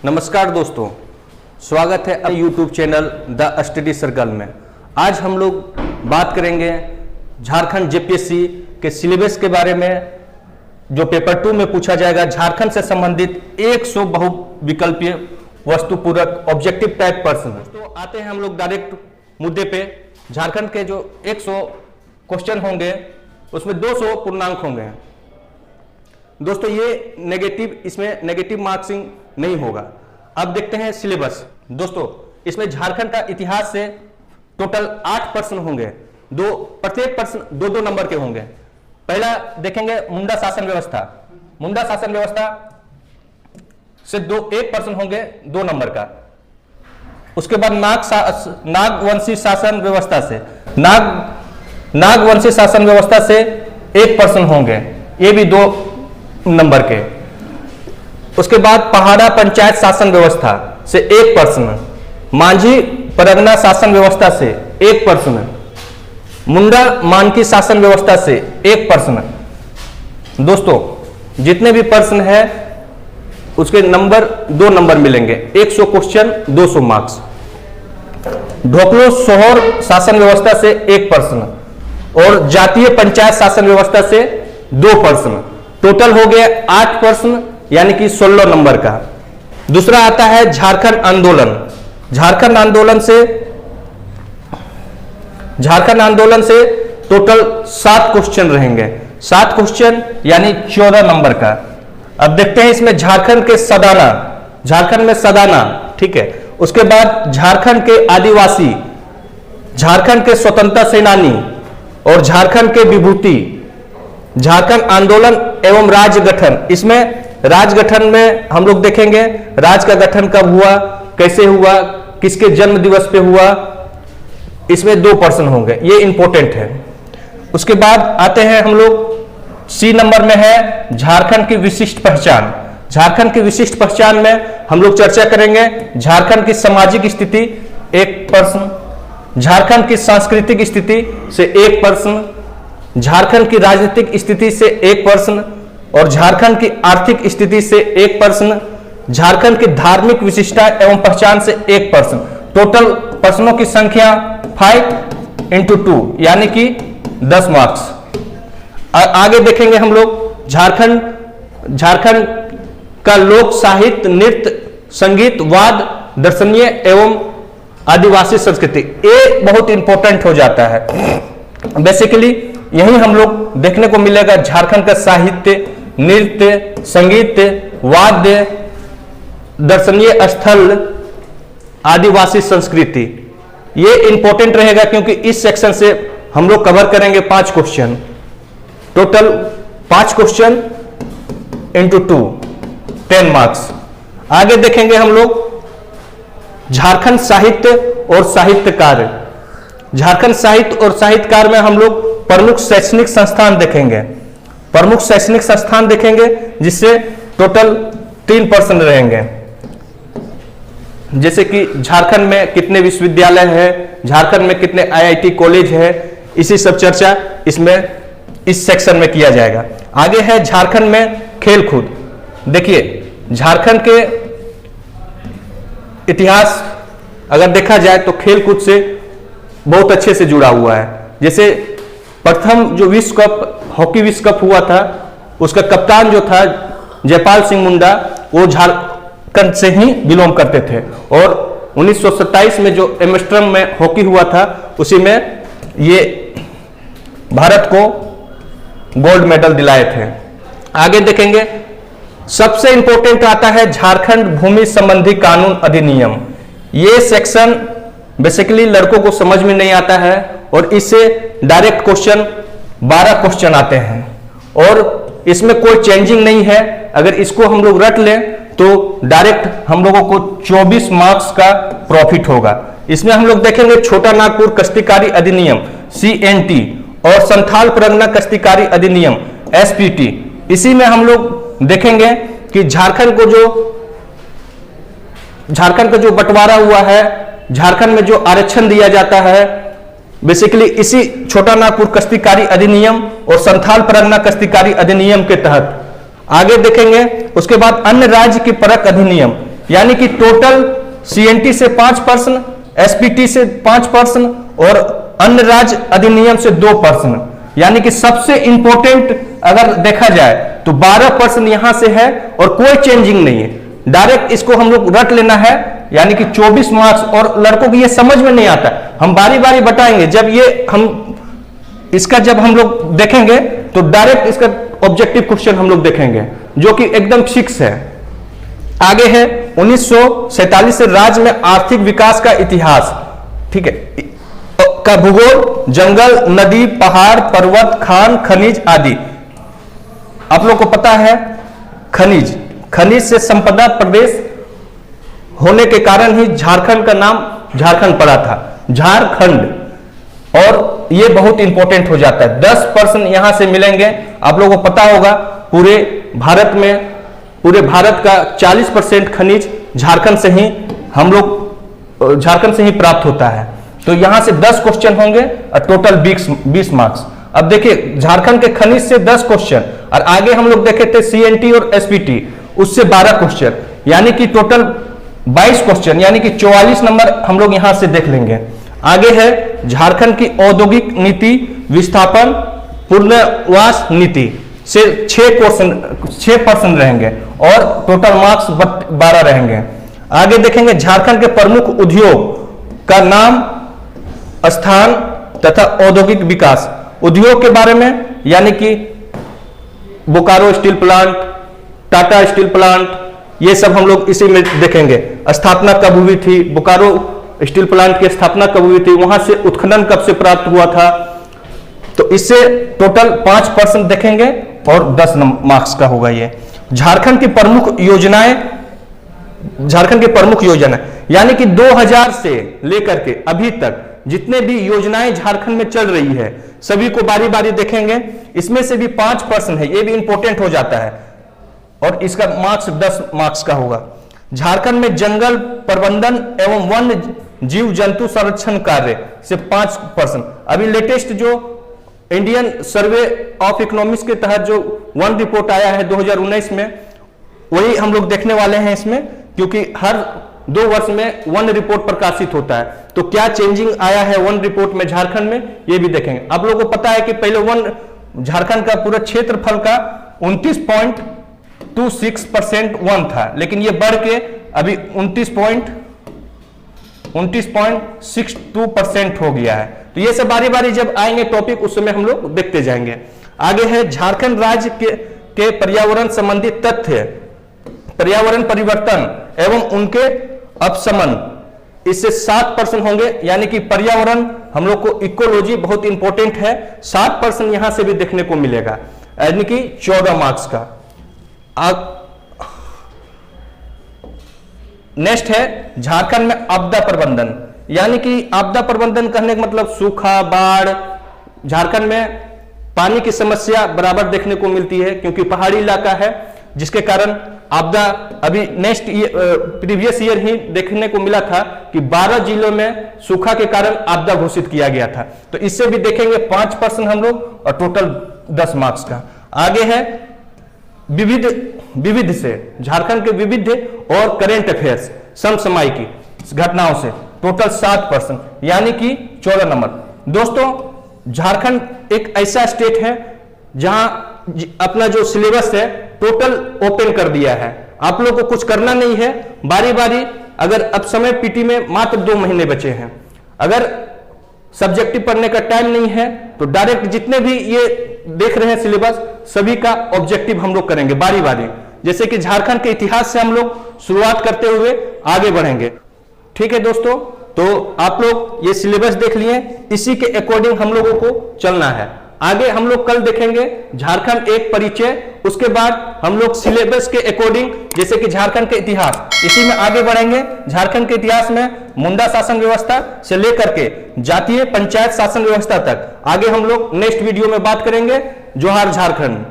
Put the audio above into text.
नमस्कार दोस्तों, स्वागत है अपने YouTube channel the study circle में। आज हम लोग बात करेंगे झारखंड जेपीएससी के सिलेबस के बारे में, जो पेपर 2 में पूछा जाएगा। झारखंड से संबंधित 100 बहुविकल्पीय वस्तुपूरक ऑब्जेक्टिव टाइप प्रश्न। तो आते हैं हम लोग डायरेक्ट मुद्दे पे। झारखंड के जो 100 क्वेश्चन होंगे उसमें 200 पूर्णांक होंगे। दोस्तों ये नेगेटिव, इसमें नेगेटिव मार्क्सिंग नहीं होगा। अब देखते हैं सिलेबस। दोस्तों इसमें झारखंड का इतिहास से टोटल 8 प्रश्न होंगे। प्रत्येक प्रश्न 2-2 नंबर के होंगे। पहला देखेंगे मुंडा शासन व्यवस्था। मुंडा शासन व्यवस्था से एक प्रश्न होंगे 2 नंबर का। उसके बाद नागवंशी शासन व्यवस्था से नागवंशी शासन व्यवस्था से 1 प्रश्न होंगे, ये भी 2 नंबर के। उसके बाद पहाड़ा पंचायत शासन व्यवस्था से 1 प्रश्न, मांझी परगना शासन व्यवस्था से 1 प्रश्न, मुंडा मानकी शासन व्यवस्था से 1 प्रश्न। दोस्तों जितने भी प्रश्न है उसके नंबर 2 नंबर मिलेंगे। 100 क्वेश्चन 200 मार्क्स। ढोकलो सोहर शासन व्यवस्था से 1 प्रश्न और जातीय पंचायत शासन व्यवस्था से 2 प्रश्न। टोटल हो गया 8 प्रश्न, यानी कि 16 नंबर का। दूसरा आता है झारखंड आंदोलन। झारखंड आंदोलन से टोटल 7 क्वेश्चन रहेंगे। 7 क्वेश्चन यानी 14 नंबर का। अब देखते हैं इसमें झारखंड में सदाना, ठीक है। उसके बाद झारखंड के आदिवासी, झारखंड के स्वतंत्रता सेनानी और झारखंड के विभूति, झारखंड आंदोलन एवं राज्य गठन। इसमें राज्य गठन में हम लोग देखेंगे राज्य का गठन कब हुआ, कैसे हुआ, किसके जन्म दिवस पे हुआ। इसमें 2 प्रश्न होंगे, ये इंपॉर्टेंट है। उसके बाद आते हैं हम लोग सी नंबर में है झारखंड की विशिष्ट पहचान। झारखंड की विशिष्ट पहचान में हम लोग चर्चा करेंगे झारखंड की सामाजिक स्थिति 1 प्रश्न, झारखंड की सांस्कृतिक स्थिति से 1 प्रश्न, झारखंड की राजनीतिक स्थिति से 1 प्रश्न और झारखंड की आर्थिक स्थिति से 1 प्रश्न, झारखंड की धार्मिक विशिष्टता एवं पहचान से 1 प्रश्न। टोटल प्रश्नों की संख्या 5 × 2 यानी कि 10 मार्क्स। आगे देखेंगे हम लोग झारखंड का लोक साहित्य, नृत्य, संगीत, वाद, दर्शनीय एवं आदिवासी संस्कृति। ये बहुत इंपॉर्टेंट हो जाता है। बेसिकली यही हम लोग देखने को मिलेगा झारखंड का साहित्य, नृत्य, संगीत, वाद्य, दर्शनीय स्थल, आदिवासी संस्कृति। ये इंपॉर्टेंट रहेगा क्योंकि इस सेक्शन से हम लोग कवर करेंगे 5 क्वेश्चन। Total 5 question × 2 10 marks. आगे देखेंगे हम लोग झारखंड साहित्य और साहित्यकार। झारखंड साहित्य और साहित्यकार में हम लोग प्रमुख शैक्षणिक संस्थान देखेंगे, जिससे टोटल 3 प्रश्न रहेंगे। जैसे कि झारखंड में कितने विश्वविद्यालय है, झारखंड में कितने IIT कॉलेज है, इसी सब चर्चा इसमें इस सेक्शन में किया जाएगा। आगे है झारखंड में खेल कूद। देखिए झारखंड के इतिहास अगर देखा जाए तो खेल कूद से बहुत अच्छे से जुड़ा हुआ है। जैसे प्रथम जो विश्व कप, हॉकी विश्व कप हुआ था, उसका कप्तान जो था जयपाल सिंह मुंडा, वो झारखंड से ही बिलोंग करते थे। और 1927 में जो एम्स्टर्डम में हॉकी हुआ था, उसी में ये भारत को गोल्ड मेडल दिलाए थे। आगे देखेंगे सबसे इंपॉर्टेंट आता है झारखंड भूमि संबंधी कानून अधिनियम। ये सेक्शन बेसिकली लड़कों को समझ में नहीं आता है और इससे डायरेक्ट क्वेश्चन 12 क्वेश्चन आते हैं और इसमें कोई चेंजिंग नहीं है। अगर इसको हम लोग रट लें तो डायरेक्ट हम लोगों को 24 मार्क्स का प्रॉफिट होगा। इसमें हम लोग देखेंगे छोटा नागपुर कश्तीकारी अधिनियम CNT और संथाल परगना कश्तीकारी अधिनियम SPT। इसी में हम लोग देखेंगे कि झारखंड का जो बंटवारा हुआ है, झारखंड में जो आरक्षण दिया जाता है, बेसिकली इसी छोटा नागपुर कश्तीकारी अधिनियम और संथाल परगना कश्तीकारी अधिनियम के तहत। आगे देखेंगे उसके बाद अन्य राज्य की परक अधिनियम, यानी कि टोटल सीएनटी से 5%, एसपीटी से 5% और अन्य राज्य अधिनियम से 2%, यानी कि सबसे इंपॉर्टेंट अगर देखा जाए तो 12% यहां से है और कोई चेंजिंग नहीं है। डायरेक्ट इसको हम लोग रट लेना है, यानी कि 24 मार्क्स। और लड़कों को ये समझ में नहीं आता, हम बारी बारी बताएंगे। जब ये जब हम लोग देखेंगे तो डायरेक्ट इसका ऑब्जेक्टिव क्वेश्चन हम लोग देखेंगे जो कि एकदम फिक्स है। आगे है 1947 से राज्य में आर्थिक विकास का इतिहास, ठीक है, का भूगोल, जंगल, नदी, पहाड़, पर्वत, खान, खनिज आदि। आप लोग को पता है खनिज से संपदा प्रदेश होने के कारण ही झारखंड का नाम झारखंड पड़ा था, झारखंड। और ये बहुत इंपॉर्टेंट हो जाता है, 10% यहां से मिलेंगे। आप लोगों को पता होगा पूरे भारत का 40% खनिज झारखंड से ही प्राप्त होता है। तो यहां से 10 क्वेश्चन होंगे और टोटल 20 मार्क्स। अब देखिए झारखंड के खनिज से 10 क्वेश्चन और आगे हम लोग देखे थे सीएनटी और एसपीटी, उससे 12 क्वेश्चन, यानी कि टोटल 22 क्वेश्चन, यानी कि 44 नंबर हम लोग यहां से देख लेंगे। आगे है झारखंड की औद्योगिक नीति विस्थापन पुनर्वास नीति से 6% रहेंगे और टोटल मार्क्स 12 रहेंगे। आगे देखेंगे झारखंड के प्रमुख उद्योग का नाम, स्थान तथा औद्योगिक विकास। उद्योग के बारे में यानी कि Bokaro steel plant, Tata steel plant, ये सब हम लोग इसी में देखेंगे। स्थापना कब हुई थी, बोकारो स्टील प्लांट की स्थापना कब हुई थी, वहां से उत्खनन कब से प्राप्त हुआ था। तो इससे टोटल 5% देखेंगे और 10 मार्क्स का होगा ये। झारखंड की प्रमुख योजनाएं यानी कि 2000 से लेकर के अभी तक जितने भी योजनाएं झारखंड में चल रही है सभी को बारी बारी देखेंगे। इसमें से भी 5% है, ये भी इंपॉर्टेंट हो जाता है और इसका मार्क्स 10 मार्क्स का होगा। झारखंड में जंगल प्रबंधन एवं वन्य जीव जंतु संरक्षण कार्य से 5%। अभी लेटेस्ट जो इंडियन सर्वे ऑफ इकोनॉमिक्स के तहत जो वन रिपोर्ट आया है 2019 में, वही हम लोग देखने वाले हैं इसमें, क्योंकि हर 2 वर्ष में वन रिपोर्ट प्रकाशित होता है। तो क्या चेंजिंग आया है वन रिपोर्ट में झारखंड में, ये भी देखेंगे। आप लोगों को पता है कि पहले झारखंड का पूरा क्षेत्रफल का 29.26% वन था, लेकिन ये बढ़ के अभी 29.62% हो गया है। तो ये सब बारी बारी जब आएंगे टॉपिक उस समय हम लोग देखते जाएंगे। आगे है झारखंड राज्य के पर्यावरण संबंधी तथ्य, पर्यावरण परिवर्तन एवं उनके अपशमन, इससे 7% होंगे। यानी कि पर्यावरण हम लोग को इकोलॉजी बहुत इंपॉर्टेंट है, 7% यहां से भी देखने को मिलेगा, यानी कि 14 मार्क्स का। नेक्स्ट है झारखंड में आपदा प्रबंधन, यानी कि आपदा प्रबंधन करने का मतलब सूखा, बाढ़। झारखंड में पानी की समस्या बराबर देखने को मिलती है क्योंकि पहाड़ी इलाका है, जिसके कारण आपदा अभी प्रीवियस ईयर ही देखने को मिला था कि 12 जिलों में सूखा के कारण आपदा घोषित किया गया था। तो इससे भी देखेंगे 5% हम लोग और टोटल 10 मार्क्स का। आगे है विविध से, झारखंड के विविध और करेंट अफेयर्स, समसामयिकी घटनाओं से टोटल 7%, यानी कि 14 नंबर। दोस्तों झारखंड एक ऐसा स्टेट है जहां अपना जो सिलेबस है टोटल ओपन कर दिया है, आप लोग को कुछ करना नहीं है, बारी बारी। अगर अब समय पीटी में मात्र 2 महीने बचे हैं, अगर सब्जेक्टिव पढ़ने का टाइम नहीं है तो डायरेक्ट जितने भी ये देख रहे हैं सिलेबस सभी का ऑब्जेक्टिव हम लोग करेंगे बारी बारी। जैसे कि झारखंड के इतिहास से हम लोग शुरुआत करते हुए आगे बढ़ेंगे। ठीक है दोस्तों, तो आप लोग ये सिलेबस देख लिए, इसी के अकॉर्डिंग हम लोगों को चलना है। आगे हम लोग कल देखेंगे झारखंड एक परिचय, उसके बाद हम लोग सिलेबस के अकॉर्डिंग जैसे कि झारखंड के इतिहास, इसी में आगे बढ़ेंगे। झारखंड के इतिहास में मुंडा शासन व्यवस्था से लेकर के जातीय पंचायत शासन व्यवस्था तक आगे हम लोग नेक्स्ट वीडियो में बात करेंगे। जोहार झारखंड।